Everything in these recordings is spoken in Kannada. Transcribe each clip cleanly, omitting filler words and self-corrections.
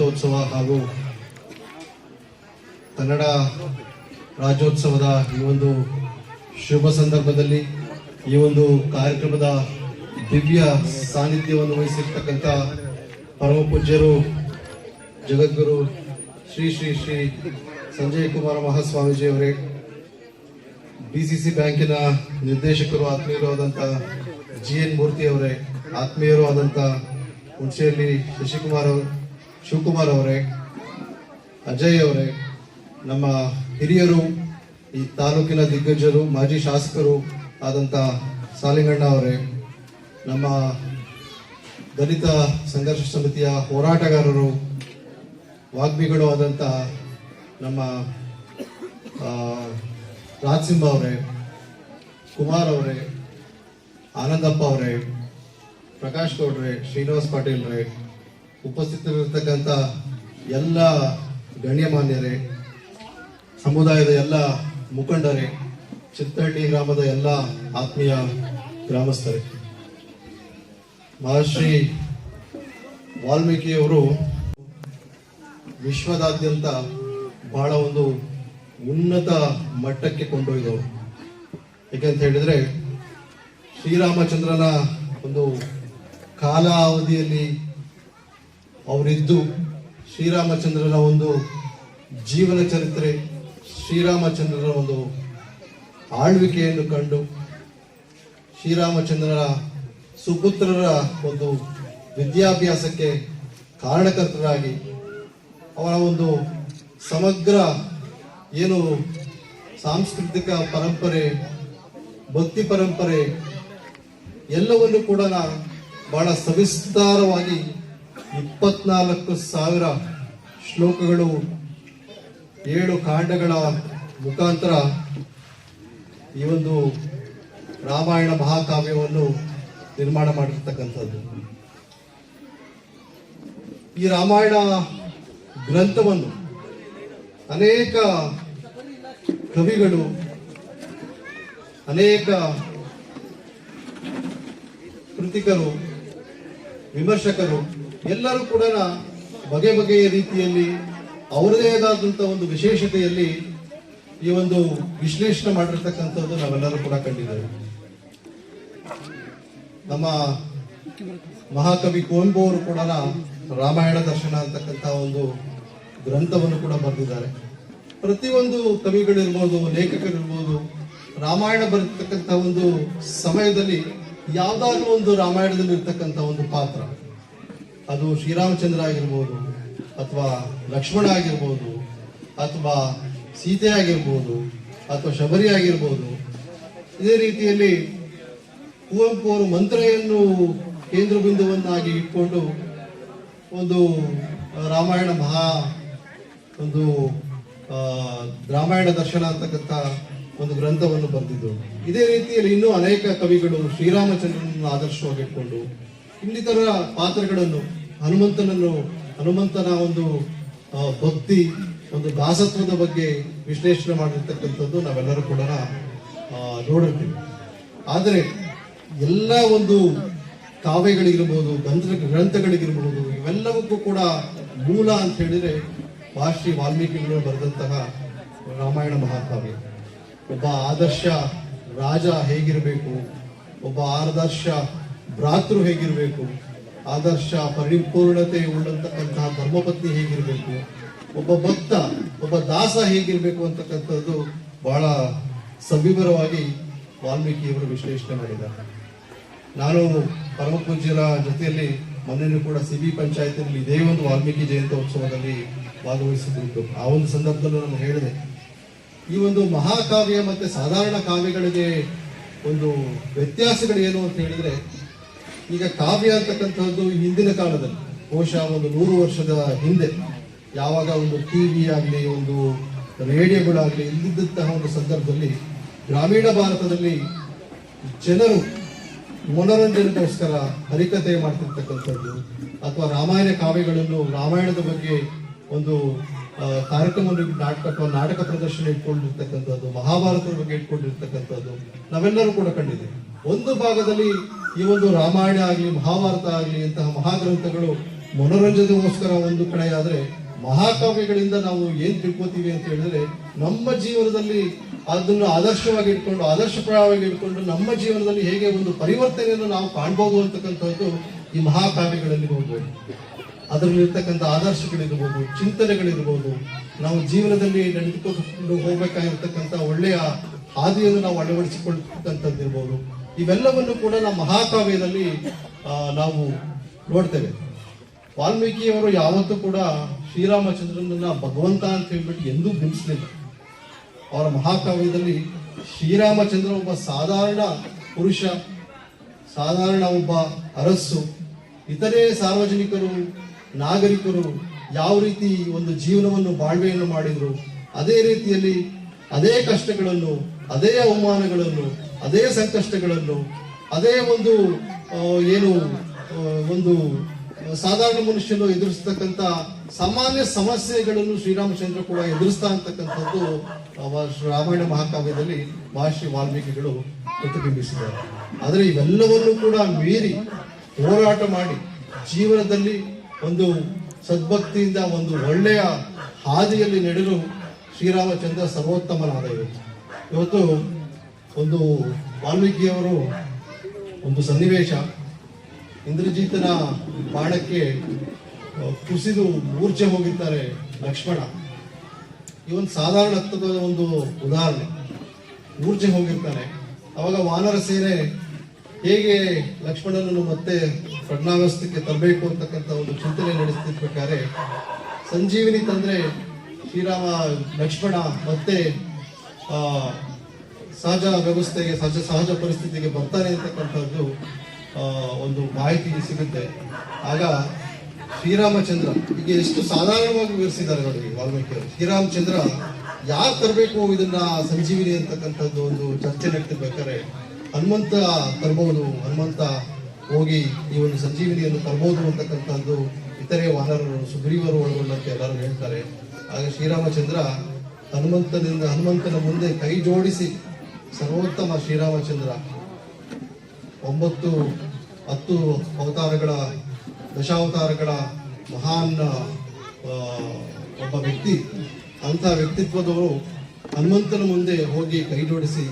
ಜಯಂತ್ಯೋತ್ಸವ ಹಾಗೂ ಕನ್ನಡ ರಾಜ್ಯೋತ್ಸವದ ಈ ಒಂದು ಶುಭ ಸಂದರ್ಭದಲ್ಲಿ ಈ ಒಂದು ಕಾರ್ಯಕ್ರಮದ ದಿವ್ಯ ಸಾನ್ನಿಧ್ಯವನ್ನು ವಹಿಸಿರ್ತಕ್ಕಂಥ ಪರಮ ಪೂಜ್ಯರು ಜಗದ್ಗುರು ಶ್ರೀ ಶ್ರೀ ಶ್ರೀ ಸಂಜಯ್ ಕುಮಾರ ಮಹಾಸ್ವಾಮೀಜಿಯವರೇ, ಬಿಸಿಸಿ ಬ್ಯಾಂಕಿನ ನಿರ್ದೇಶಕರು ಆತ್ಮೀಯರು ಆದಂಥ GN ಮೂರ್ತಿ ಅವರೇ, ಆತ್ಮೀಯರು ಆದಂಥ ಹುಣಸೆಹಳ್ಳಿ ಶಿವಕುಮಾರ್ ಅವರೇ, ಅಜಯ್ ಅವರೇ, ನಮ್ಮ ಹಿರಿಯರು, ಈ ತಾಲೂಕಿನ ದಿಗ್ಗಜರು, ಮಾಜಿ ಶಾಸಕರು ಆದಂಥ ಸಾಲಿಂಗಣ್ಣ ಅವರೇ, ನಮ್ಮ ದಲಿತ ಸಂಘರ್ಷ ಸಮಿತಿಯ ಹೋರಾಟಗಾರರು, ವಾಗ್ಮಿಗಳು ಆದಂಥ ನಮ್ಮ ರಾಜಸಿಂಹ ಅವರೇ, ಕುಮಾರ್ ಅವರೇ, ಆನಂದಪ್ಪ ಅವರೇ, ಪ್ರಕಾಶ್ ಗೌಡ್ರೆ, ಶ್ರೀನಿವಾಸ್ ಪಾಟೀಲ್ ರೇ, ಉಪಸ್ಥಿತರಿರ್ತಕ್ಕಂಥ ಎಲ್ಲ ಗಣ್ಯಮಾನ್ಯರೇ, ಸಮುದಾಯದ ಎಲ್ಲ ಮುಖಂಡರೇ, ಚಿತ್ತಹಳ್ಳಿ ಗ್ರಾಮದ ಎಲ್ಲ ಆತ್ಮೀಯ ಗ್ರಾಮಸ್ಥರೇ, ಮಹರ್ಷಿ ವಾಲ್ಮೀಕಿಯವರು ವಿಶ್ವದಾದ್ಯಂತ ಬಹಳ ಒಂದು ಉನ್ನತ ಮಟ್ಟಕ್ಕೆ ಕೊಂಡೊಯ್ದವರು. ಯಾಕೆಂತ ಹೇಳಿದ್ರೆ ಶ್ರೀರಾಮಚಂದ್ರನ ಒಂದು ಕಾಲಾವಧಿಯಲ್ಲಿ ಅವರಿದ್ದು ಶ್ರೀರಾಮಚಂದ್ರನ ಒಂದು ಜೀವನ ಚರಿತ್ರೆ, ಶ್ರೀರಾಮಚಂದ್ರನ ಒಂದು ಆಳ್ವಿಕೆಯನ್ನು ಕಂಡು ಶ್ರೀರಾಮಚಂದ್ರನ ಸುಪುತ್ರರ ಒಂದು ವಿದ್ಯಾಭ್ಯಾಸಕ್ಕೆ ಕಾರಣಕರ್ತರಾಗಿ ಅವರ ಒಂದು ಸಮಗ್ರ ಏನು ಸಾಂಸ್ಕೃತಿಕ ಪರಂಪರೆ, ಭಕ್ತಿ ಪರಂಪರೆ ಎಲ್ಲವನ್ನು ಕೂಡ ಬಹಳ ಸವಿಸ್ತಾರವಾಗಿ 24,000 ಶ್ಲೋಕಗಳು, 7 ಕಾಂಡಗಳ ಮುಖಾಂತರ ಈ ಒಂದು ರಾಮಾಯಣ ಮಹಾಕಾವ್ಯವನ್ನು ನಿರ್ಮಾಣ ಮಾಡಿರ್ತಕ್ಕಂಥದ್ದು. ಈ ರಾಮಾಯಣ ಗ್ರಂಥವನ್ನು ಅನೇಕ ಕವಿಗಳು, ಅನೇಕ ಕೃತಿಕರು, ವಿಮರ್ಶಕರು ಎಲ್ಲರೂ ಕೂಡ ಬಗೆ ಬಗೆಯ ರೀತಿಯಲ್ಲಿ ಅವರದೇ ಆದಂಥ ಒಂದು ವಿಶೇಷತೆಯಲ್ಲಿ ಈ ಒಂದು ವಿಶ್ಲೇಷಣೆ ಮಾಡಿರ್ತಕ್ಕಂಥದ್ದು ನಾವೆಲ್ಲರೂ ಕೂಡ ಕಂಡಿದ್ದೇವೆ. ನಮ್ಮ ಮಹಾಕವಿ ಕುವೆಂಪು ಅವರು ಕೂಡ ರಾಮಾಯಣ ದರ್ಶನ ಅಂತಕ್ಕಂಥ ಒಂದು ಗ್ರಂಥವನ್ನು ಕೂಡ ಬರೆದಿದ್ದಾರೆ. ಪ್ರತಿಯೊಂದು ಕವಿಗಳಿರ್ಬೋದು, ಲೇಖಕರಿರ್ಬೋದು, ರಾಮಾಯಣ ಬರೆತಕ್ಕಂಥ ಒಂದು ಸಮಯದಲ್ಲಿ ಯಾವುದಾದ್ರೂ ಒಂದು ರಾಮಾಯಣದಲ್ಲಿ ಇರ್ತಕ್ಕಂಥ ಒಂದು ಪಾತ್ರ, ಅದು ಶ್ರೀರಾಮಚಂದ್ರ ಆಗಿರ್ಬೋದು, ಅಥವಾ ಲಕ್ಷ್ಮಣ ಆಗಿರ್ಬೋದು, ಅಥವಾ ಸೀತೆ ಆಗಿರ್ಬೋದು, ಅಥವಾ ಶಬರಿ ಆಗಿರ್ಬೋದು, ಇದೇ ರೀತಿಯಲ್ಲಿ ಕುವೆಂಪು ಅವರು ಮಂತ್ರೆಯನ್ನು ಕೇಂದ್ರ ಬಿಂದುವನ್ನಾಗಿ ಇಟ್ಕೊಂಡು ಒಂದು ರಾಮಾಯಣ ಒಂದು ರಾಮಾಯಣ ದರ್ಶನ ಅಂತಕ್ಕಂಥ ಒಂದು ಗ್ರಂಥವನ್ನು ಬರೆದಿದ್ದು. ಇದೇ ರೀತಿಯಲ್ಲಿ ಇನ್ನೂ ಅನೇಕ ಕವಿಗಳು ಶ್ರೀರಾಮಚಂದ್ರನನ್ನು ಆದರ್ಶವಾಗಿ ಇಟ್ಕೊಂಡು ಇನ್ನಿತರ ಪಾತ್ರಗಳನ್ನು, ಹನುಮಂತನ ಒಂದು ಭಕ್ತಿ, ಒಂದು ದಾಸತ್ವದ ಬಗ್ಗೆ ವಿಶ್ಲೇಷಣೆ ಮಾಡಿರ್ತಕ್ಕಂಥದ್ದು ನಾವೆಲ್ಲರೂ ಕೂಡ ನೋಡಿರ್ತೀವಿ. ಆದರೆ ಎಲ್ಲ ಒಂದು ಕಾವ್ಯಗಳಿಗಿರ್ಬೋದು, ಗ್ರಂಥಗಳಿಗಿರ್ಬೋದು, ಇವೆಲ್ಲವಕ್ಕೂ ಕೂಡ ಮೂಲ ಅಂತ ಹೇಳಿದ್ರೆ ಮಹರ್ಷಿ ವಾಲ್ಮೀಕಿಗಳು ಬರೆದಂತಹ ರಾಮಾಯಣ ಮಹಾಕಾವ್ಯ. ಒಬ್ಬ ಆದರ್ಶ ರಾಜ ಹೇಗಿರಬೇಕು, ಒಬ್ಬ ಆದರ್ಶ ಭ್ರಾತೃ ಹೇಗಿರಬೇಕು, ಆದರ್ಶ ಪರಿಪೂರ್ಣತೆ ಉಳ್ಳಂತಕ್ಕಂತಹ ಧರ್ಮಪತ್ನಿ ಹೇಗಿರಬೇಕು, ಒಬ್ಬ ಭಕ್ತ, ಒಬ್ಬ ದಾಸ ಹೇಗಿರಬೇಕು ಅಂತಕ್ಕಂಥದ್ದು ಬಹಳ ಸವಿವರವಾಗಿ ವಾಲ್ಮೀಕಿಯವರು ವಿಶ್ಲೇಷಣೆ ಮಾಡಿದ್ದಾರೆ. ನಾನು ಪರಮ ಪೂಜ್ಯರ ಜೊತೆಯಲ್ಲಿ ಮೊನ್ನೆ ಕೂಡ CB ಪಂಚಾಯತಿನಲ್ಲಿ ಇದೇ ಒಂದು ವಾಲ್ಮೀಕಿ ಜಯಂತ್ಯೋತ್ಸವದಲ್ಲಿ ಭಾಗವಹಿಸಿದ್ದು. ಆ ಒಂದು ಸಂದರ್ಭದಲ್ಲೂ ನಾನು ಹೇಳಿದೆ, ಈ ಒಂದು ಮಹಾಕಾವ್ಯ ಮತ್ತೆ ಸಾಧಾರಣ ಕಾವ್ಯಗಳಿಗೆ ಒಂದು ವ್ಯತ್ಯಾಸಗಳು ಏನು ಅಂತ ಹೇಳಿದ್ರೆ, ಈಗ ಕಾವ್ಯ ಅಂತಕ್ಕಂಥದ್ದು ಹಿಂದಿನ ಕಾಲದಲ್ಲಿ ಬಹುಶಃ ಒಂದು 100 ವರ್ಷದ ಹಿಂದೆ ಯಾವಾಗ ಒಂದು ಟಿವಿ ಆಗಲಿ, ಒಂದು ರೇಡಿಯೋಗಳಾಗಲಿ ಇಲ್ಲದಂತಹ ಒಂದು ಸಂದರ್ಭದಲ್ಲಿ ಗ್ರಾಮೀಣ ಭಾರತದಲ್ಲಿ ಜನರು ಮನೋರಂಜನೆಗೋಸ್ಕರ ಹರಿಕತೆ ಮಾಡ್ತಿರ್ತಕ್ಕಂಥದ್ದು, ಅಥವಾ ರಾಮಾಯಣ ಕಾವ್ಯಗಳನ್ನು, ರಾಮಾಯಣದ ಬಗ್ಗೆ ಒಂದು ಕಾರ್ಯಕ್ರಮ, ನಾಟಕ ಪ್ರದರ್ಶನ ಇಟ್ಕೊಂಡಿರ್ತಕ್ಕಂಥದ್ದು, ಮಹಾಭಾರತದ ಬಗ್ಗೆ ಇಟ್ಕೊಂಡಿರ್ತಕ್ಕಂಥದ್ದು ನಾವೆಲ್ಲರೂ ಕೂಡ ಕಂಡಿದ್ದೇವೆ. ಒಂದು ಭಾಗದಲ್ಲಿ ಈ ಒಂದು ರಾಮಾಯಣ ಆಗಲಿ, ಮಹಾಭಾರತ ಆಗಲಿ ಇಂತಹ ಮಹಾಗ್ರಂಥಗಳು ಮನೋರಂಜನೆಗೋಸ್ಕರ ಒಂದು ಕಡೆ ಆದ್ರೆ, ಮಹಾಕಾವ್ಯಗಳಿಂದ ನಾವು ಏನ್ ತಿಳ್ಕೊತೀವಿ ಅಂತ ಹೇಳಿದ್ರೆ, ನಮ್ಮ ಜೀವನದಲ್ಲಿ ಅದನ್ನು ಆದರ್ಶವಾಗಿ ಇಟ್ಕೊಂಡು, ಆದರ್ಶಪ್ರಾಯವಾಗಿ ಇಟ್ಕೊಂಡು ನಮ್ಮ ಜೀವನದಲ್ಲಿ ಹೇಗೆ ಒಂದು ಪರಿವರ್ತನೆಯನ್ನು ನಾವು ಕಾಣ್ಬೋದು ಅಂತಕ್ಕಂಥದ್ದು ಈ ಮಹಾಕಾವ್ಯಗಳಲ್ಲಿ ಹೋಗ್ಬೋದು. ಅದರಲ್ಲಿರ್ತಕ್ಕಂಥ ಆದರ್ಶಗಳಿರ್ಬೋದು, ಚಿಂತನೆಗಳಿರ್ಬೋದು, ನಾವು ಜೀವನದಲ್ಲಿ ನಡೆದುಕೊಂಡು ಹೋಗ್ಬೇಕಾಗಿರ್ತಕ್ಕಂಥ ಒಳ್ಳೆಯ ಹಾದಿಯನ್ನು ನಾವು ಅಳವಡಿಸಿಕೊಳ್ತಕ್ಕಂಥದ್ದಿರ್ಬೋದು. ಇವೆಲ್ಲವನ್ನು ಕೂಡ ನಮ್ಮ ಮಹಾಕಾವ್ಯದಲ್ಲಿ ನಾವು ನೋಡ್ತೇವೆ. ವಾಲ್ಮೀಕಿಯವರು ಯಾವತ್ತೂ ಕೂಡ ಶ್ರೀರಾಮಚಂದ್ರನನ್ನ ಭಗವಂತ ಅಂತ ಹೇಳ್ಬಿಟ್ಟು ಎಂದೂ ಬಿಂಬಿಸಲಿಲ್ಲ. ಅವರ ಮಹಾಕಾವ್ಯದಲ್ಲಿ ಶ್ರೀರಾಮಚಂದ್ರ ಒಬ್ಬ ಸಾಧಾರಣ ಪುರುಷ, ಸಾಧಾರಣ ಒಬ್ಬ ಅರಸು, ಇತರೆ ಸಾರ್ವಜನಿಕರು, ನಾಗರಿಕರು ಯಾವ ರೀತಿ ಒಂದು ಜೀವನವನ್ನು ಬಾಳ್ವೆಯನ್ನು ಮಾಡಿದ್ರು, ಅದೇ ರೀತಿಯಲ್ಲಿ ಅದೇ ಕಷ್ಟಗಳನ್ನು, ಅದೇ ಅವಮಾನಗಳನ್ನು, ಅದೇ ಸಂಕಷ್ಟಗಳನ್ನು, ಅದೇ ಒಂದು ಒಂದು ಸಾಧಾರಣ ಮನುಷ್ಯನು ಎದುರಿಸ್ತಕ್ಕಂಥ ಸಾಮಾನ್ಯ ಸಮಸ್ಯೆಗಳನ್ನು ಶ್ರೀರಾಮಚಂದ್ರ ಕೂಡ ಎದುರಿಸ್ತಾ ಅಂತಕ್ಕಂಥದ್ದು ರಾಮಾಯಣ ಮಹಾಕಾವ್ಯದಲ್ಲಿ ಮಹರ್ಷಿ ವಾಲ್ಮೀಕಿಗಳು ಪ್ರತಿಬಿಂಬಿಸಿದ್ದಾರೆ. ಆದರೆ ಇವೆಲ್ಲವನ್ನು ಕೂಡ ಮೀರಿ ಹೋರಾಟ ಮಾಡಿ ಜೀವನದಲ್ಲಿ ಒಂದು ಸದ್ಭಕ್ತಿಯಿಂದ ಒಂದು ಒಳ್ಳೆಯ ಹಾದಿಯಲ್ಲಿ ನಡೆದು ಶ್ರೀರಾಮಚಂದ್ರ ಸರ್ವೋತ್ತಮನಾದ ಇವತ್ತು ಒಂದು ವಾಲ್ಮೀಕಿಯವರು ಒಂದು ಸನ್ನಿವೇಶ, ಇಂದ್ರಜಿತನ ಬಾಣಕ್ಕೆ ಕುಸಿದು ಮೂರ್ಛೆ ಹೋಗಿದ್ದಾರೆ ಲಕ್ಷ್ಮಣ. ಇವನ್ ಸಾಧಾರಣ ಒಂದು ಉದಾಹರಣೆ. ಮೂರ್ಛೆ ಹೋಗಿರ್ತಾನೆ. ಅವಾಗ ವಾನರ ಸೇನೆ ಹೇಗೆ ಲಕ್ಷ್ಮಣನನ್ನು ಮತ್ತೆ ಪ್ರಜ್ಞಾವಸ್ಥೆಗೆ ತರಬೇಕು ಅಂತಕ್ಕಂಥ ಒಂದು ಚಿಂತನೆ ನಡೆಸ್ತಿರ್ಬೇಕಾದ್ರೆ ಸಂಜೀವಿನಿ ತಂದ್ರೆ ಲಕ್ಷ್ಮಣ ಮತ್ತೆ ಸಹಜ ವ್ಯವಸ್ಥೆಗೆ, ಸಹಜ ಪರಿಸ್ಥಿತಿಗೆ ಬರ್ತಾನೆ ಅಂತಕ್ಕಂಥದ್ದು ಒಂದು ಮಾಹಿತಿ ಸಿಗುತ್ತೆ. ಆಗ ಶ್ರೀರಾಮಚಂದ್ರ ಈಗ ಎಷ್ಟು ಸಾಧಾರಣವಾಗಿ ವಿವರಿಸಿದ್ದಾರೆ ನೋಡಿ ವಾಲ್ಮೀಕಿಯವರು. ಶ್ರೀರಾಮಚಂದ್ರ ಯಾರು ತರಬೇಕು ಇದನ್ನ ಸಂಜೀವಿನಿ ಅಂತಕ್ಕಂಥದ್ದು ಒಂದು ಚರ್ಚೆ ನಡೀತಿರ್ಬೇಕಾದ್ರೆ ಹನುಮಂತ ತರಬಹುದು, ಹನುಮಂತ ಹೋಗಿ ಈ ಒಂದು ಸಂಜೀವಿನಿಯನ್ನು ತರಬಹುದು ಅಂತಕ್ಕಂಥದ್ದು ಇತರೆ ವಾನರರು, ಸುಗ್ರೀವರು ಒಳಗೊಂಡಂತೆ ಎಲ್ಲರೂ ಹೇಳ್ತಾರೆ. ಆಗ ಶ್ರೀರಾಮಚಂದ್ರ ಹನುಮಂತನ ಮುಂದೆ ಕೈ ಜೋಡಿಸಿ, ಸರ್ವೋತ್ತಮ ಶ್ರೀರಾಮಚಂದ್ರ 9-10 ಅವತಾರಗಳ, ದಶಾವತಾರಗಳ ಮಹಾನ್ ಒಬ್ಬ ವ್ಯಕ್ತಿ, ಅಂತ ವ್ಯಕ್ತಿತ್ವದವರು ಹನುಮಂತನ ಮುಂದೆ ಹೋಗಿ ಕೈ ಜೋಡಿಸಿ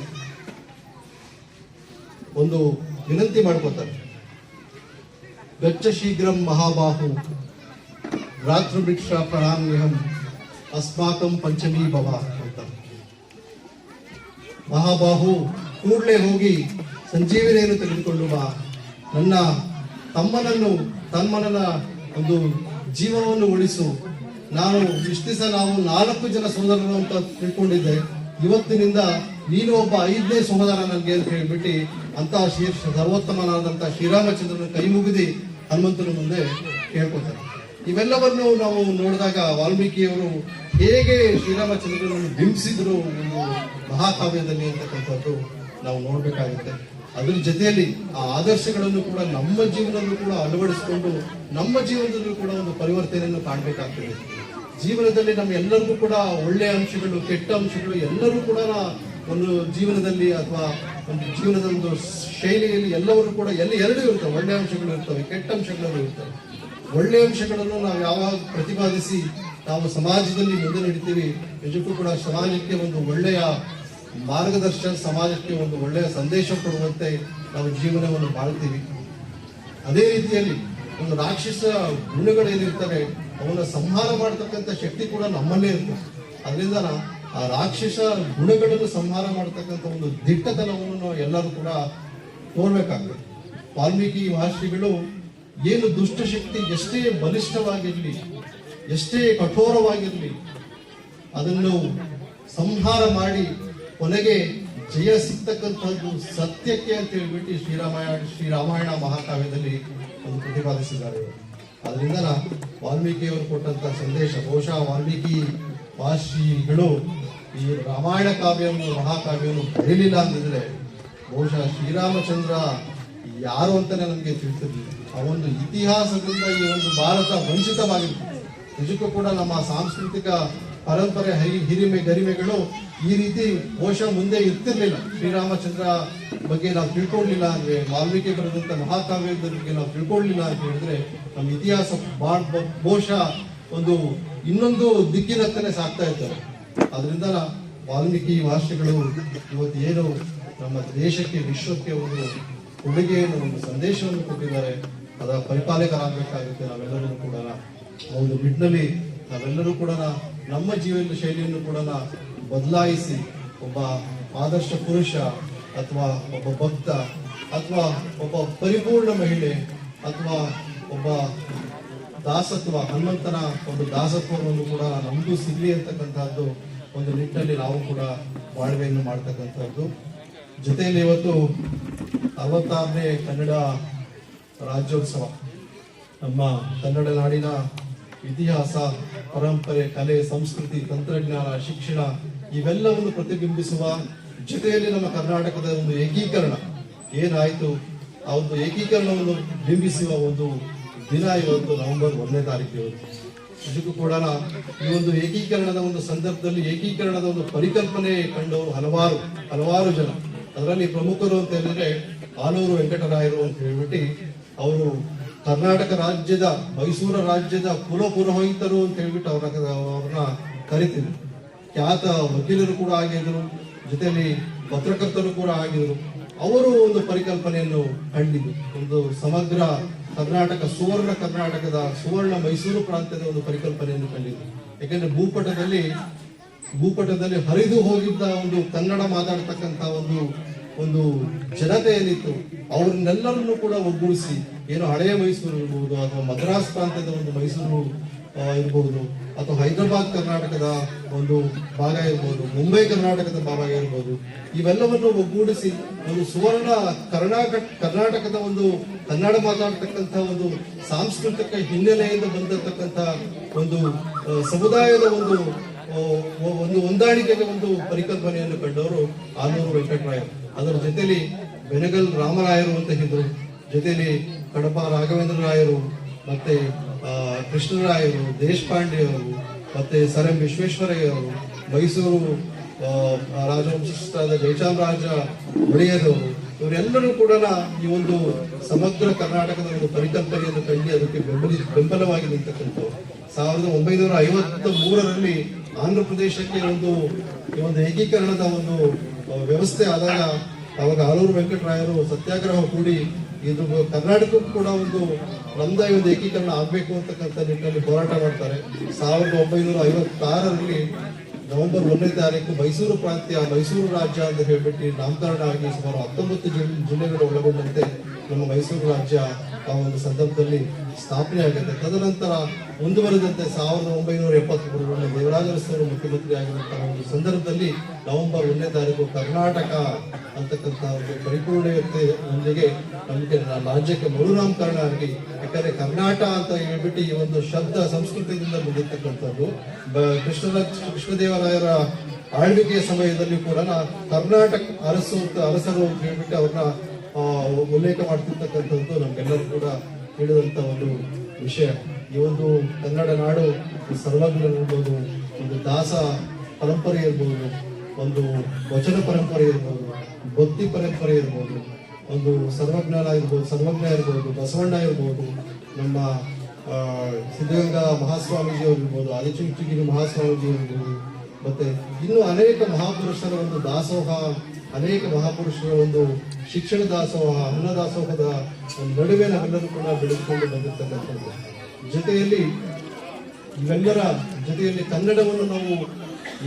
ಒಂದು ವಿನಂತಿ ಮಾಡ್ಕೋತಾರೆ. ಗಚ್ಚ ಶೀಘ್ರಂ ಮಹಾಬಾಹು ರಾತೃಭಿಕ್ಷ ಪ್ರಣಾಮ್ಯಹಂ ಅಸ್ಮಾಕಂ ಪಂಚಮೀ ಭವ ಅಂತ. ಮಹಾಬಾಹು, ಕೂಡಲೇ ಹೋಗಿ ಸಂಜೀವಿನಿಯನ್ನು ತೆಗೆದುಕೊಂಡು ಬಾ, ನನ್ನ ತಮ್ಮನನ್ನ ಒಂದು ಜೀವನವನ್ನು ಉಳಿಸು. ನಾನು ಇಷ್ಟು ದಿವಸ ನಾವು 4 ಜನ ಸೋದರರು ಅಂತ ತಿಳ್ಕೊಂಡಿದ್ದೆ, ಇವತ್ತಿನಿಂದ ನೀನು ಒಬ್ಬ 5ನೇ ಸಹೋದರ ನನಗೆ ಅಂತ ಹೇಳ್ಬಿಟ್ಟು ಅಂತ ಸರ್ವೋತ್ತಮನಾದಂತ ಶ್ರೀರಾಮಚಂದ್ರನ ಕೈ ಮುಗಿದಿ ಹನುಮಂತನ ಮುಂದೆ ಕೇಳ್ಕೊತಾರೆ. ಇವೆಲ್ಲವನ್ನು ನಾವು ನೋಡಿದಾಗ ವಾಲ್ಮೀಕಿಯವರು ಹೇಗೆ ಶ್ರೀರಾಮಚಂದ್ರನನ್ನು ಬಿಂಬಿಸಿದ್ರು ಒಂದು ಮಹಾಕಾವ್ಯದಲ್ಲಿ ಅಂತಕ್ಕಂಥದ್ದು ನಾವು ನೋಡ್ಬೇಕಾಗುತ್ತೆ. ಅದ್ರ ಜೊತೆಯಲ್ಲಿ ಆ ಆದರ್ಶಗಳನ್ನು ಕೂಡ ನಮ್ಮ ಜೀವನದಲ್ಲೂ ಕೂಡ ಅಳವಡಿಸಿಕೊಂಡು ನಮ್ಮ ಜೀವನದಲ್ಲೂ ಕೂಡ ಒಂದು ಪರಿವರ್ತನೆಯನ್ನು ಕಾಣಬೇಕಾಗ್ತದೆ. ಜೀವನದಲ್ಲಿ ನಮ್ಮ ಎಲ್ಲರಿಗೂ ಕೂಡ ಒಳ್ಳೆಯ ಅಂಶಗಳು, ಕೆಟ್ಟ ಅಂಶಗಳು ಎಲ್ಲರೂ ಕೂಡ ಒಂದು ಜೀವನದಲ್ಲಿ ಅಥವಾ ಒಂದು ಜೀವನದ ಒಂದು ಶೈಲಿಯಲ್ಲಿ ಎಲ್ಲವರು ಕೂಡ ಎರಡೂ ಇರ್ತವೆ. ಒಳ್ಳೆಯ ಅಂಶಗಳು ಇರ್ತವೆ, ಕೆಟ್ಟ ಅಂಶಗಳು ಇರ್ತವೆ. ಒಳ್ಳೆಯ ಅಂಶಗಳನ್ನು ನಾವು ಯಾವಾಗ ಪ್ರತಿಪಾದಿಸಿ ನಾವು ಸಮಾಜದಲ್ಲಿ ಮುಂದೆ ನಡೀತೀವಿ, ನಿಜಕ್ಕೂ ಕೂಡ ಸಮಾಜಕ್ಕೆ ಒಂದು ಒಳ್ಳೆಯ ಮಾರ್ಗದರ್ಶನ, ಸಮಾಜಕ್ಕೆ ಒಂದು ಒಳ್ಳೆಯ ಸಂದೇಶ ಕೊಡುವಂತೆ ನಾವು ಜೀವನವನ್ನು ಬಾಳ್ತೀವಿ. ಅದೇ ರೀತಿಯಲ್ಲಿ ಒಂದು ರಾಕ್ಷಸ ಗುಣಗಳೇನಿರ್ತವೆ ಅವನ್ನ ಸಂಹಾರ ಮಾಡತಕ್ಕಂಥ ಶಕ್ತಿ ಕೂಡ ನಮ್ಮಲ್ಲೇ ಇರ್ತದೆ. ಅದರಿಂದ ಆ ರಾಕ್ಷಸ ಗುಣಗಳನ್ನು ಸಂಹಾರ ಮಾಡತಕ್ಕಂಥ ಒಂದು ದಿಟ್ಟತನವನ್ನು ನಾವು ಎಲ್ಲರೂ ಕೂಡ ತೋರ್ಬೇಕಾಗ್ತದೆ. ವಾಲ್ಮೀಕಿ ಮಹರ್ಷಿಗಳು ಏನು ದುಷ್ಟಶಕ್ತಿ ಎಷ್ಟೇ ಬಲಿಷ್ಠವಾಗಿರಲಿ, ಎಷ್ಟೇ ಕಠೋರವಾಗಿರಲಿ, ಅದನ್ನು ಸಂಹಾರ ಮಾಡಿ ಕೊನೆಗೆ ಜಯ ಸಿಗ್ತಕ್ಕಂಥದ್ದು ಸತ್ಯಕ್ಕೆ ಅಂತ ಹೇಳ್ಬಿಟ್ಟು ಶ್ರೀರಾಮಾಯಣ ಮಹಾಕಾವ್ಯದಲ್ಲಿ ಒಂದು ಪ್ರತಿಪಾದಿಸಿದ್ದಾರೆ. ಅದರಿಂದ ವಾಲ್ಮೀಕಿಯವರು ಕೊಟ್ಟಂತ ಸಂದೇಶ, ಬಹುಶಃ ವಾಲ್ಮೀಕಿ ಮಹರ್ಷಿಗಳು ಈ ರಾಮಾಯಣ ಕಾವ್ಯವನ್ನು, ಮಹಾಕಾವ್ಯವನ್ನು ಬರೀಲಿಲ್ಲ ಅಂದಿದ್ರೆ ಬಹುಶಃ ಶ್ರೀರಾಮಚಂದ್ರ ಯಾರು ಅಂತಾನೆ ನಮಗೆ ತಿಳಿಸಿರ್ಲಿಲ್ಲ. ಆ ಒಂದು ಇತಿಹಾಸದಿಂದ ಈ ಒಂದು ಭಾರತ ವಂಚಿತವಾಗಿತ್ತು. ನಿಜಕ್ಕೂ ಕೂಡ ನಮ್ಮ ಸಾಂಸ್ಕೃತಿಕ ಪರಂಪರೆ, ಹಿರಿಮೆ, ಗರಿಮೆಗಳು ಈ ರೀತಿ ಬಹುಶಃ ಮುಂದೆ ಇರ್ತಿರ್ಲಿಲ್ಲ. ಶ್ರೀರಾಮಚಂದ್ರ ಬಗ್ಗೆ ನಾವು ತಿಳ್ಕೊಳ್ಳಿಲ್ಲ ಅಂದ್ರೆ, ವಾಲ್ಮೀಕಿ ಬರೆದಂತ ಮಹಾಕಾವ್ಯದ ಬಗ್ಗೆ ನಾವು ತಿಳ್ಕೊಳ್ಳಿಲ್ಲ ಅಂತ ಹೇಳಿದ್ರೆ ನಮ್ಮ ಇತಿಹಾಸ ಬಹುಶಃ ಒಂದು ಇನ್ನೊಂದು ದಿಕ್ಕಿನತ್ತನೆ ಸಾಕ್ತಾ ಇದ್ದಾರೆ. ಅದರಿಂದ ವಾಲ್ಮೀಕಿ ಭಾಷೆಗಳು ಇವತ್ತು ಏನು ನಮ್ಮ ದೇಶಕ್ಕೆ, ವಿಶ್ವಕ್ಕೆ ಒಂದು ಕೊಡುಗೆಯನ್ನು, ಒಂದು ಸಂದೇಶವನ್ನು ಕೊಟ್ಟಿದ್ದಾರೆ. ಅದರ ಪರಿಪಾಲಕರಾಗಬೇಕಾಗುತ್ತೆ ನಾವೆಲ್ಲರೂ ಕೂಡ. ಒಂದು ನಿಟ್ಟಿನಲ್ಲಿ ನಾವೆಲ್ಲರೂ ಕೂಡ ನಮ್ಮ ಜೀವನ ಶೈಲಿಯನ್ನು ಕೂಡ ಬದಲಾಯಿಸಿ ಒಬ್ಬ ಆದರ್ಶ ಪುರುಷ ಅಥವಾ ಒಬ್ಬ ಭಕ್ತ ಅಥವಾ ಒಬ್ಬ ಪರಿಪೂರ್ಣ ಮಹಿಳೆ ಅಥವಾ ಒಬ್ಬ ದಾಸತ್ವ, ಹನುಮಂತನ ಒಂದು ದಾಸತ್ವವನ್ನು ಕೂಡ ನಮ್ದು ಸಿಗಲಿ ಅಂತಕ್ಕಂಥದ್ದು ಒಂದು ನಿಟ್ಟಿನಲ್ಲಿ ನಾವು ಕೂಡ ಬಾಳ್ವೆಯನ್ನು ಮಾಡ್ತಕ್ಕಂಥದ್ದು. ಜೊತೆಯಲ್ಲಿ ಇವತ್ತು 66ನೇ ಕನ್ನಡ ರಾಜ್ಯೋತ್ಸವ ನಮ್ಮ ಕನ್ನಡ ನಾಡಿನ ಇತಿಹಾಸ, ಪರಂಪರೆ, ಕಲೆ, ಸಂಸ್ಕೃತಿ, ತಂತ್ರಜ್ಞಾನ, ಶಿಕ್ಷಣ ಇವೆಲ್ಲವನ್ನು ಪ್ರತಿಬಿಂಬಿಸುವ ಜೊತೆಯಲ್ಲಿ ನಮ್ಮ ಕರ್ನಾಟಕದ ಒಂದು ಏಕೀಕರಣ ಏನಾಯಿತು ಆ ಒಂದು ಏಕೀಕರಣವನ್ನು ಬಿಂಬಿಸುವ ಒಂದು ದಿನ ಇವತ್ತು ನವೆಂಬರ್ 1ನೇ ತಾರೀಕು. ಇವತ್ತು ಇದಕ್ಕೂ ಕೂಡ ಈ ಒಂದು ಏಕೀಕರಣದ ಒಂದು ಸಂದರ್ಭದಲ್ಲಿ ಏಕೀಕರಣದ ಒಂದು ಪರಿಕಲ್ಪನೆ ಕಂಡವರು ಹಲವಾರು ಜನ. ಅದರಲ್ಲಿ ಪ್ರಮುಖರು ಅಂತ ಹೇಳಿದ್ರೆ ಆಲೂರು ವೆಂಕಟರಾಯರು ಅಂತ ಹೇಳ್ಬಿಟ್ಟು ಅವರು ಕರ್ನಾಟಕ ರಾಜ್ಯದ, ಮೈಸೂರು ರಾಜ್ಯದ ಕುಲಪುರೋಹಿತರು ಅಂತ ಹೇಳ್ಬಿಟ್ಟು ಅವ್ರನ್ನ ಕರಿತಿದ್ರು. ಖ್ಯಾತ ವಕೀಲರು ಕೂಡ ಆಗಿದ್ರು, ಜೊತೆಯಲ್ಲಿ ಪತ್ರಕರ್ತರು ಕೂಡ ಆಗಿದ್ರು. ಅವರು ಒಂದು ಪರಿಕಲ್ಪನೆಯನ್ನು ಕಂಡಿದ್ದು, ಒಂದು ಸಮಗ್ರ ಕರ್ನಾಟಕ, ಸುವರ್ಣ ಕರ್ನಾಟಕದ, ಸುವರ್ಣ ಮೈಸೂರು ಪ್ರಾಂತ್ಯದ ಒಂದು ಪರಿಕಲ್ಪನೆಯನ್ನು ಕಂಡಿದ್ದು. ಯಾಕೆಂದ್ರೆ ಭೂಪಟದಲ್ಲಿ ಹರಿದು ಹೋಗಿದ್ದ ಒಂದು ಕನ್ನಡ ಮಾತಾಡ್ತಕ್ಕಂಥ ಒಂದು ಜನತೆ ಏನಿತ್ತು ಅವ್ರನ್ನೆಲ್ಲರನ್ನು ಕೂಡ ಒಗ್ಗೂಡಿಸಿ, ಏನು ಹಳೆಯ ಮೈಸೂರು ಇರ್ಬೋದು ಅಥವಾ ಮದ್ರಾಸ್ ಪ್ರಾಂತ್ಯದ ಒಂದು ಮೈಸೂರು ಇರ್ಬೋದು ಅಥವಾ ಹೈದರಾಬಾದ್ ಕರ್ನಾಟಕದ ಒಂದು ಭಾಗ ಇರ್ಬೋದು, ಮುಂಬೈ ಕರ್ನಾಟಕದ ಭಾಗ ಇರ್ಬೋದು, ಇವೆಲ್ಲವನ್ನು ಒಗ್ಗೂಡಿಸಿ ಒಂದು ಸುವರ್ಣ ಕರ್ನಾಟಕದ ಒಂದು ಕನ್ನಡ ಮಾತಾಡ್ತಕ್ಕಂಥ ಒಂದು ಸಾಂಸ್ಕೃತಿಕ ಹಿನ್ನೆಲೆಯಿಂದ ಬಂದಿರತಕ್ಕಂಥ ಒಂದು ಸಮುದಾಯದ ಒಂದು ಹೊಂದಾಣಿಕೆಗೆ ಒಂದು ಪರಿಕಲ್ಪನೆಯನ್ನು ಕಂಡವರು ಆಲೂರು ವೆಂಕಟರಾಯರು. ಅದರ ಜೊತೆಲಿ ಬೆನಗಲ್ ರಾಮರಾಯರು ಅಂತ ಇದ್ರು, ಜೊತೆಲಿ ಕಡಪ ರಾಘವೇಂದ್ರ ರಾಯರು, ಮತ್ತೆ ಕೃಷ್ಣರಾಯರು, ದೇಶಪಾಂಡೆಯವರು, ಮತ್ತೆ ಸರ್ ಎಂ ವಿಶ್ವೇಶ್ವರಯ್ಯವರು, ಮೈಸೂರು ರಾಜವಂಶಸ್ಥರಾದ ಜಯಚಾಮರಾಜ ಒಡೆಯರವರು, ಇವರೆಲ್ಲರೂ ಕೂಡ ಈ ಒಂದು ಸಮಗ್ರ ಕರ್ನಾಟಕದ ಒಂದು ಪರಿಕಲ್ಪನೆಯನ್ನು ಕಂಡು ಅದಕ್ಕೆ ಬೆಂಬಲವಾಗಿ ನಿಂತಕ್ಕಂಥವ್ರು. 1953ರಲ್ಲಿ ಆಂಧ್ರ ಪ್ರದೇಶಕ್ಕೆ ಒಂದು ಏಕೀಕರಣದ ಒಂದು ವ್ಯವಸ್ಥೆ ಆದಾಗ ಅವಾಗ ಆಲೂರು ವೆಂಕಟರಾಯರು ಸತ್ಯಾಗ್ರಹ ಕೂಡಿ ಇದು ಕರ್ನಾಟಕಕ್ಕೂ ಕೂಡ ಒಂದು ನಮ್ದೇ ಒಂದು ಏಕೀಕರಣ ಆಗ್ಬೇಕು ಅಂತಕ್ಕಂಥ ನಿಟ್ಟಿನಲ್ಲಿ ಹೋರಾಟ ಮಾಡ್ತಾರೆ. 1956ರಲ್ಲಿ ನವೆಂಬರ್ 1ನೇ ತಾರೀಕು ಮೈಸೂರು ಪ್ರಾಂತ್ಯ, ಮೈಸೂರು ರಾಜ್ಯ ಅಂತ ಹೇಳ್ಬಿಟ್ಟು ನಾಮಕರಣ ಆಗಿ ಸುಮಾರು 19 ಜಿಲ್ಲೆಗಳು ಒಳಗೊಂಡಂತೆ ನಮ್ಮ ಮೈಸೂರು ರಾಜ್ಯ ಆ ಒಂದು ಸಂದರ್ಭದಲ್ಲಿ ಸ್ಥಾಪನೆ ಆಗುತ್ತೆ. ತದನಂತರ ಮುಂದುವರೆದಂತೆ 1973ರಲ್ಲಿ ದೇವರಾಜ ಅರಸರು ಮುಖ್ಯಮಂತ್ರಿ ಆಗಿರುವಂತಹ ಒಂದು ಸಂದರ್ಭದಲ್ಲಿ ನವೆಂಬರ್ 1ನೇ ತಾರೀಕು ಕರ್ನಾಟಕ ಅಂತಕ್ಕಂಥ ಒಂದು ಪರಿಪೂರ್ಣತೆಯೊಂದಿಗೆ ನಮಗೆ ರಾಜ್ಯಕ್ಕೆ ಮರುನಾಮಕರಣ ಆಗಿ, ಯಾಕಂದ್ರೆ ಕರ್ನಾಟ ಅಂತ ಹೇಳ್ಬಿಟ್ಟು ಈ ಒಂದು ಶಬ್ದ ಸಂಸ್ಕೃತದಿಂದ ಬಂದಿರ್ತಕ್ಕಂಥದ್ದು. ಕೃಷ್ಣದೇವರಾಯರ ಆಳ್ವಿಕೆಯ ಸಮಯದಲ್ಲಿ ಕೂಡ ಕರ್ನಾಟಕ ಅರಸರು ಅಂತ ಹೇಳ್ಬಿಟ್ಟು ಅವ್ರನ್ನ ಉಲ್ಲೇಖ ಮಾಡ್ತಿರ್ತಕ್ಕಂಥದ್ದು ನಮ್ಗೆಲ್ಲರೂ ಕೂಡ ತಿಳಿದಂತ ಒಂದು ವಿಷಯ. ಈ ಒಂದು ಕನ್ನಡ ನಾಡು ಸರ್ವಜ್ಞ ಇರ್ಬೋದು, ಒಂದು ದಾಸ ಪರಂಪರೆ ಇರ್ಬೋದು, ಒಂದು ವಚನ ಪರಂಪರೆ ಇರ್ಬೋದು, ಭಕ್ತಿ ಪರಂಪರೆ ಇರ್ಬೋದು, ಒಂದು ಸರ್ವಜ್ಞ ಇರ್ಬೋದು, ಬಸವಣ್ಣ ಇರ್ಬೋದು, ನಮ್ಮ ಸಿದ್ಧಗಂಗಾ ಮಹಾಸ್ವಾಮೀಜಿ ಅವರು ಇರ್ಬೋದು, ಆದಿಚುಂಚನಗಿರಿ ಮಹಾಸ್ವಾಮೀಜಿ ಇರ್ಬೋದು, ಮತ್ತೆ ಇನ್ನು ಅನೇಕ ಮಹಾಪುರುಷರ ಒಂದು ದಾಸೋಹ, ಅನೇಕ ಮಹಾಪುರುಷರ ಒಂದು ಶಿಕ್ಷಣ ದಾಸೋಹ, ಅನ್ನ ದಾಸೋಹದ ನಡುವೆ ನಾವೆಲ್ಲರೂ ಕೂಡ ಬೆಳೆದುಕೊಂಡು ಬಂದಿರ್ತಕ್ಕಂಥದ್ದು. ಜೊತೆಯಲ್ಲಿ ಇವೆಲ್ಲರ ಜೊತೆಯಲ್ಲಿ ಕನ್ನಡವನ್ನು ನಾವು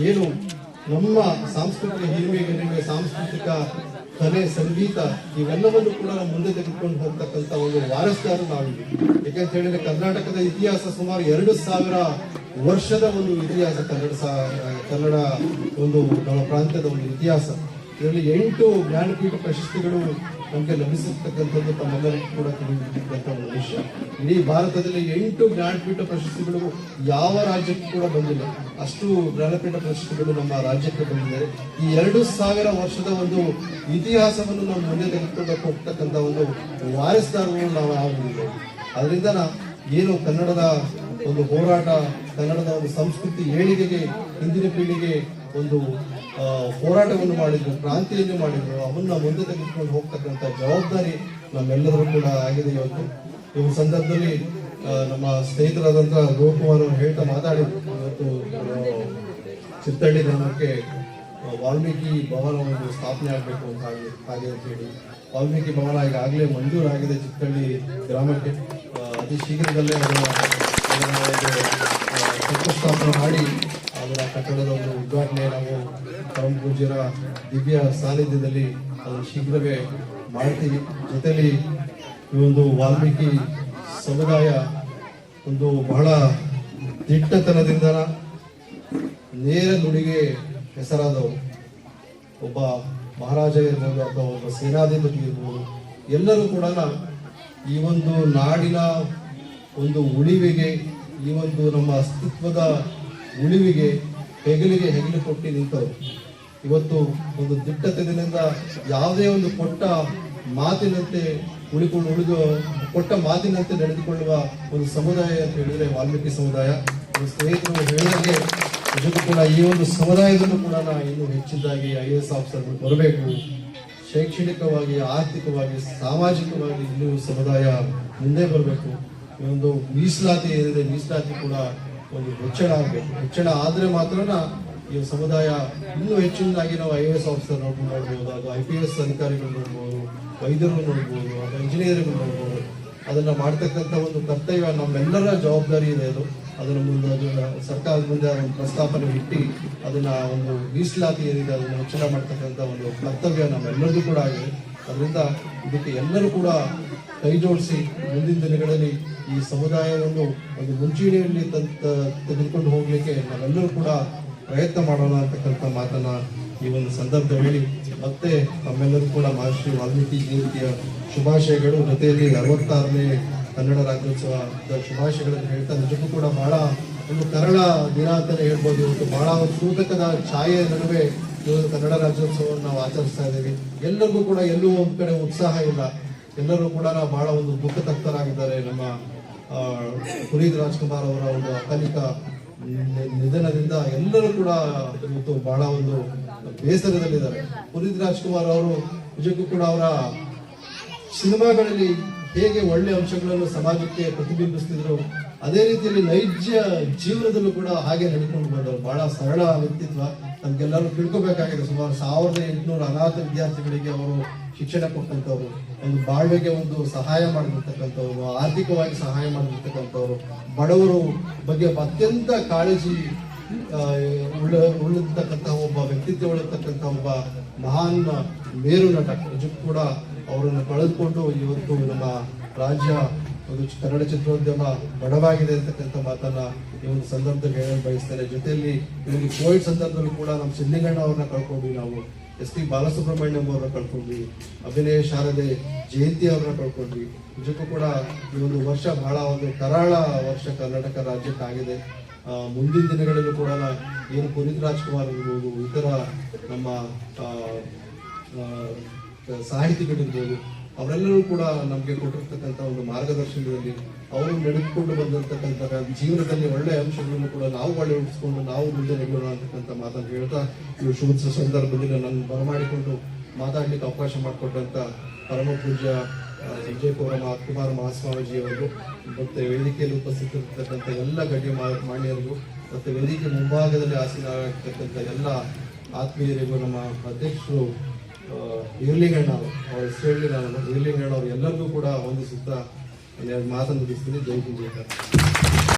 ಏನು ನಮ್ಮ ಸಾಂಸ್ಕೃತಿಕ ಹಿರಿಮೆ, ಸಾಂಸ್ಕೃತಿಕ ಕಲೆ, ಸಂಗೀತ ಇವೆಲ್ಲವನ್ನು ಕೂಡ ನಾವು ಮುಂದೆ ತೆಗೆದುಕೊಂಡು ಹೋಗ್ತಕ್ಕಂಥ ಒಂದು ವಾರಸ್ದಾರರು ನಾವಿದ್ದೀವಿ. ಯಾಕೆಂತ ಹೇಳಿದ್ರೆ ಕರ್ನಾಟಕದ ಇತಿಹಾಸ ಸುಮಾರು 2000 ವರ್ಷದ ಒಂದು ಇತಿಹಾಸ. ಕನ್ನಡ ಒಂದು ನಮ್ಮ ಪ್ರಾಂತ್ಯದ ಒಂದು ಇತಿಹಾಸ. ಇದರಲ್ಲಿ 8 ಜ್ಞಾನಪೀಠ ಪ್ರಶಸ್ತಿಗಳು ನಮಗೆ ಲಭಿಸಿರ್ತಕ್ಕಂಥದ್ದು ತಮ್ಮೆಲ್ಲರಿಗೂ ಕೂಡ ತಿಳಿದಿರ್ತಕ್ಕಂಥ ಒಂದು ವಿಷಯ. ಇಡೀ ಭಾರತದಲ್ಲಿ 8 ಜ್ಞಾನಪೀಠ ಪ್ರಶಸ್ತಿಗಳು ಯಾವ ರಾಜ್ಯಕ್ಕೂ ಕೂಡ ಬಂದಿಲ್ಲ. ಅಷ್ಟು ಜ್ಞಾನಪೀಠ ಪ್ರಶಸ್ತಿಗಳು ನಮ್ಮ ರಾಜ್ಯಕ್ಕೆ ಬಂದಿದೆ. ಈ 2000 ವರ್ಷದ ಒಂದು ಇತಿಹಾಸವನ್ನು ನಾವು ಮುಂದೆ ತೆಗೆದುಕೊಂಡು ಹೋಗ್ತಕ್ಕಂಥ ಒಂದು ವಾರಸ್ದಾರರು ನಾವು ಆಗಿದ್ದೇವೆ. ಅದರಿಂದ ಏನು ಕನ್ನಡದ ಒಂದು ಹೋರಾಟ, ಕನ್ನಡದ ಒಂದು ಸಂಸ್ಕೃತಿ ಏಳಿಗೆಗೆ ಹಿಂದಿನ ಪೀಳಿಗೆ ಒಂದು ಹೋರಾಟವನ್ನು ಮಾಡಿದ್ರು, ಕ್ರಾಂತಿಯನ್ನು ಮಾಡಿದ್ರು. ಅವನ್ನ ಮುಂದೆ ತೆಗೆದುಕೊಂಡು ಹೋಗ್ತಕ್ಕಂಥ ಜವಾಬ್ದಾರಿ ನಮ್ಮೆಲ್ಲರೂ ಕೂಡ ಆಗಿದೆ ಇವತ್ತು. ಈ ಸಂದರ್ಭದಲ್ಲಿ ನಮ್ಮ ಸ್ನೇಹಿತರಾದಂತಹ ಗೋಕುಮಾರ್ ಅವರು ಹೇಳ್ತಾ ಮಾತಾಡಿದ್ರು, ಇವತ್ತು ಚಿತ್ತಳ್ಳಿ ಗ್ರಾಮಕ್ಕೆ ವಾಲ್ಮೀಕಿ ಭವನವನ್ನು ಸ್ಥಾಪನೆ ಆಗಬೇಕು ಅಂತ ಹಾಗೆ ಅಂತ ಹೇಳಿ ವಾಲ್ಮೀಕಿ ಭವನ ಈಗಾಗಲೇ ಮಂಜೂರಾಗಿದೆ ಚಿತ್ತಳ್ಳಿ ಗ್ರಾಮಕ್ಕೆ. ಅತಿ ಶೀಘ್ರದಲ್ಲೇ ಅದರ ಶಂಕುಸ್ಥಾಪನೆ ಮಾಡಿ ಅದರ ಕಟ್ಟಡದ ಒಂದು ಉದ್ಘಾಟನೆ ನಾವು ಪರಮ ಪೂಜ್ಯರ ದಿವ್ಯ ಸಾನ್ನಿಧ್ಯದಲ್ಲಿ ಅದನ್ನು ಶೀಘ್ರವೇ ಮಾಡ್ತೀವಿ. ಜೊತೆಲಿ ಈ ಒಂದು ವಾಲ್ಮೀಕಿ ಸಮುದಾಯ ಒಂದು ಬಹಳ ದಿಟ್ಟತನದಿಂದ ನೇರ ನುಡಿಗೆ ಹೆಸರಾದವರು. ಒಬ್ಬ ಮಹಾರಾಜ ಇರ್ಬೋದು ಅಥವಾ ಒಬ್ಬ ಸೇನಾಧಿಪತಿ ಇರ್ಬೋದು, ಎಲ್ಲರೂ ಕೂಡ ಈ ಒಂದು ನಾಡಿನ ಒಂದು ಉಳಿವಿಗೆ, ಈ ಒಂದು ನಮ್ಮ ಅಸ್ತಿತ್ವದ ಉಳಿವಿಗೆ ಹೆಗಲಿಗೆ ಹೆಗಲು ಕೊಟ್ಟು ನಿಂತವರು. ಇವತ್ತು ಒಂದು ದಿಟ್ಟತನದಿಂದ ಯಾವುದೇ ಒಂದು ಕೊಟ್ಟ ಮಾತಿನಂತೆ ಕೊಟ್ಟ ಮಾತಿನಂತೆ ನಡೆದುಕೊಳ್ಳುವ ಒಂದು ಸಮುದಾಯ ಅಂತ ಹೇಳಿದ್ರೆ ವಾಲ್ಮೀಕಿ ಸಮುದಾಯ. ಸ್ನೇಹಿತರು ಹೇಳಿದಂಗೆ ನಿಜಕ್ಕೂ ಕೂಡ ಈ ಒಂದು ಸಮುದಾಯದಲ್ಲೂ ಕೂಡ ಇನ್ನೂ ಹೆಚ್ಚಿದ್ದಾಗಿ IAS ಆಫೀಸರ್ಗಳು ಬರಬೇಕು. ಶೈಕ್ಷಣಿಕವಾಗಿ, ಆರ್ಥಿಕವಾಗಿ, ಸಾಮಾಜಿಕವಾಗಿ ಇನ್ನೂ ಸಮುದಾಯ ಮುಂದೆ ಬರಬೇಕು. ಈ ಒಂದು ಮೀಸಲಾತಿ ಏನಿದೆ, ಮೀಸಲಾತಿ ಕೂಡ ಒಂದು ಹೆಚ್ಚಳ ಆಗಬೇಕು. ಹೆಚ್ಚಳ ಆದ್ರೆ ಮಾತ್ರನ ಈ ಸಮುದಾಯ ಇನ್ನೂ ಹೆಚ್ಚಿನದಾಗಿ ನಾವು IAS ಆಫೀಸರ್ ನೋಡ್ಬೋದು, ಅದು IPS ಅಧಿಕಾರಿಗಳು ನೋಡ್ಬೋದು, ವೈದ್ಯರು ನೋಡ್ಬೋದು, ಅಥವಾ ಇಂಜಿನಿಯರ್ಗಳು ನೋಡ್ಬೋದು. ಅದನ್ನ ಮಾಡ್ತಕ್ಕಂಥ ಒಂದು ಕರ್ತವ್ಯ ನಮ್ಮೆಲ್ಲರ ಜವಾಬ್ದಾರಿ ಇದೆ. ಅದನ್ನು ಮುಂದೆ ಸರ್ಕಾರದ ಮುಂದೆ ಒಂದು ಪ್ರಸ್ತಾಪನೆ ಇಟ್ಟು ಅದನ್ನ ಒಂದು ಮೀಸಲಾತಿ ಏನಿದೆ ಅದನ್ನು ಹೆಚ್ಚಳ ಮಾಡ್ತಕ್ಕಂಥ ಒಂದು ಕರ್ತವ್ಯ ನಮ್ಮೆಲ್ಲರಿಗೂ ಕೂಡ ಆಗಿದೆ. ಅದರಿಂದ ಇದಕ್ಕೆ ಎಲ್ಲರೂ ಕೂಡ ಕೈ ಜೋಡಿಸಿ ಮುಂದಿನ ದಿನಗಳಲ್ಲಿ ಈ ಸಮುದಾಯವನ್ನು ಒಂದು ಮುಂಚೂಣಿಯಲ್ಲಿ ತೆಗೆದುಕೊಂಡು ಹೋಗ್ಲಿಕ್ಕೆ ನಾವೆಲ್ಲರೂ ಕೂಡ ಪ್ರಯತ್ನ ಮಾಡೋಣ ಅಂತಕ್ಕಂಥ ಮಾತನ್ನ ಈ ಒಂದು ಸಂದರ್ಭದಲ್ಲಿ ಹೇಳಿ ಮತ್ತೆ ನಮ್ಮೆಲ್ಲರೂ ಕೂಡ ಮಹರ್ಷಿ ವಾಲ್ಮೀಕಿ ಜಯಂತಿಯ ಶುಭಾಶಯಗಳು, ಜೊತೆಯಲ್ಲಿ 66ನೇ ಕನ್ನಡ ರಾಜ್ಯೋತ್ಸವದ ಶುಭಾಶಯಗಳನ್ನು ಹೇಳ್ತಾ ನಿಜಕ್ಕೂ ಕೂಡ ಬಹಳ ಒಂದು ಕರಾಳ ದಿನ ಅಂತಾನೆ ಹೇಳ್ಬೋದು. ಇವತ್ತು ಬಹಳ ಒಂದು ಸೂತಕದ ಛಾಯೆ ನಡುವೆ ಇವತ್ತು ಕನ್ನಡ ರಾಜ್ಯೋತ್ಸವವನ್ನು ನಾವು ಆಚರಿಸ್ತಾ ಇದ್ದೀವಿ. ಎಲ್ಲರಿಗೂ ಕೂಡ ಎಲ್ಲೂ ಒಂದ್ ಕಡೆ ಉತ್ಸಾಹ ಇಲ್ಲ, ಎಲ್ಲರೂ ಕೂಡ ಬಹಳ ಒಂದು ದುಃಖ ತಪ್ತರಾಗಿದ್ದಾರೆ. ನಮ್ಮ ಪುನೀತ್ ರಾಜ್ಕುಮಾರ್ ಅವರ ಒಂದು ಅಕಾಲಿಕ ನಿಧನದಿಂದ ಎಲ್ಲರೂ ಕೂಡ ಇವತ್ತು ಬಹಳ ಒಂದು ಬೇಸರದಲ್ಲಿದ್ದಾರೆ. ಪುನೀತ್ ರಾಜ್ಕುಮಾರ್ ಅವರು ನಿಜಕ್ಕೂ ಕೂಡ ಅವರ ಸಿನಿಮಾಗಳಲ್ಲಿ ಹೇಗೆ ಒಳ್ಳೆ ಅಂಶಗಳನ್ನು ಸಮಾಜಕ್ಕೆ ಪ್ರತಿಬಿಂಬಿಸ್ತಿದ್ರು, ಅದೇ ರೀತಿಯಲ್ಲಿ ನೈಜ ಜೀವನದಲ್ಲೂ ಕೂಡ ಹಾಗೆ ನಡ್ಕೊಂಡು ಬಂದವರು. ಬಹಳ ಸರಳ ವ್ಯಕ್ತಿತ್ವ, ನಮ್ಗೆಲ್ಲರೂ ತಿಳ್ಕೊಬೇಕಾಗಿದೆ. ಸುಮಾರು 1800 ಅನಾಥ ವಿದ್ಯಾರ್ಥಿಗಳಿಗೆ ಅವರು ಶಿಕ್ಷಣ ಕೊಟ್ಟಂತವ್ರು, ಒಂದು ಬಾಳ್ವೆಗೆ ಒಂದು ಸಹಾಯ ಮಾಡಿರ್ತಕ್ಕಂಥವ್ರು, ಆರ್ಥಿಕವಾಗಿ ಸಹಾಯ ಮಾಡಿರ್ತಕ್ಕಂಥವ್ರು, ಬಡವರು ಬಗ್ಗೆ ಅತ್ಯಂತ ಕಾಳಜಿ ಉಳಿರ್ತಕ್ಕಂಥ ಒಬ್ಬ ವ್ಯಕ್ತಿತ್ವ ಉಳಿರ್ತಕ್ಕಂಥ ಒಬ್ಬ ಮಹಾನ್ ಮೇರು ನಟ. ನಿಜಕ್ಕೂ ಕೂಡ ಅವರನ್ನು ಕಳೆದುಕೊಂಡು ಇವತ್ತು ನಮ್ಮ ರಾಜ್ಯ ಒಂದು ಕನ್ನಡ ಚಿತ್ರೋದ್ಯಮ ಬಡವಾಗಿದೆ ಅಂತಕ್ಕಂಥ ಮಾತನ್ನ ಈ ಒಂದು ಸಂದರ್ಭದಲ್ಲಿ ಹೇಳಲು ಬಯಸ್ತೇನೆ. ಜೊತೆಯಲ್ಲಿ ಇವರಿಗೆ ಕೋವಿಡ್ ಸಂದರ್ಭದಲ್ಲಿ ಕೂಡ ನಮ್ಮ ಸಿದ್ಲಿಂಗಣ್ಣ ಅವ್ರನ್ನ ಕಳ್ಕೊಂಡ್ವಿ, ನಾವು SP ಬಾಲಸುಬ್ರಹ್ಮಣ್ಯಂ ಅವ್ರನ್ನ ಕಳ್ಕೊಂಡ್ವಿ, ಅಭಿನಯ ಶಾರದೆ ಜಯಂತಿ ಅವ್ರನ್ನ ಕಳ್ಕೊಂಡ್ವಿ. ನಿಜಕ್ಕೂ ಕೂಡ ಈ ಒಂದು ವರ್ಷ ಬಹಳ ಒಂದು ಕರಾಳ ವರ್ಷ ಕರ್ನಾಟಕ ರಾಜ್ಯಕ್ಕಾಗಿದೆ. ಮುಂದಿನ ದಿನಗಳಲ್ಲೂ ಕೂಡ ಏನು ಪುನೀತ್ ರಾಜ್ಕುಮಾರ್ ಇರ್ಬೋದು, ಇತರ ನಮ್ಮ ಸಾಹಿತಿಗಳಿರ್ಬೋದು, ಅವರೆಲ್ಲರೂ ಕೂಡ ನಮಗೆ ಕೊಟ್ಟಿರ್ತಕ್ಕಂಥ ಒಂದು ಮಾರ್ಗದರ್ಶನದಲ್ಲಿ ಅವರು ನಡೆದುಕೊಂಡು ಬಂದಿರತಕ್ಕಂಥ ಜೀವನದಲ್ಲಿ ಒಳ್ಳೆಯ ಅಂಶಗಳನ್ನು ಕೂಡ ನಾವು ಅಳವಡಿಸಿಕೊಂಡು ನಾವು ಮುಂದೆ ನೆಗೋಣ ಅಂತಕ್ಕಂಥ ಮಾತನ್ನು ಹೇಳ್ತಾ ಇವರು ಶುಭ ಸಂದರ್ಭದಲ್ಲಿ ನನ್ನ ಬರಮಾಡಿಕೊಂಡು ಮಾತಾಡ್ಲಿಕ್ಕೆ ಅವಕಾಶ ಮಾಡಿಕೊಟ್ಟಂತ ಪರಮ ಪೂಜ್ಯ ಸಂಜಯ್ ಕುಮಾರ ಮಹಾಸ್ವಾಮೀಜಿ ಅವರು ಮತ್ತೆ ವೇದಿಕೆಯಲ್ಲಿ ಉಪಸ್ಥಿತರಿರ್ತಕ್ಕಂಥ ಎಲ್ಲ ಗಣ್ಯ ಮಾನ್ಯರಿಗೂ ಮತ್ತೆ ವೇದಿಕೆ ಮುಂಭಾಗದಲ್ಲಿ ಆಸೀನರಾಗಿರ್ತಕ್ಕಂಥ ಎಲ್ಲ ಆತ್ಮೀಯರಿಗೂ, ನಮ್ಮ ಅಧ್ಯಕ್ಷರು ಈರ್ಲಿಂಗಣ್ಣ ಅವ್ರ ಹೆಸರು ನಾನು ಈರ್ಲಿಂಗಣ್ಣ ಅವರು ಎಲ್ಲರಿಗೂ ಕೂಡ ವಂದಿಸುತ್ತಾ ಮಾತನ್ನು ಮುಗಿಸ್ತೀನಿ. ಜೈ ಹಿಂದ್.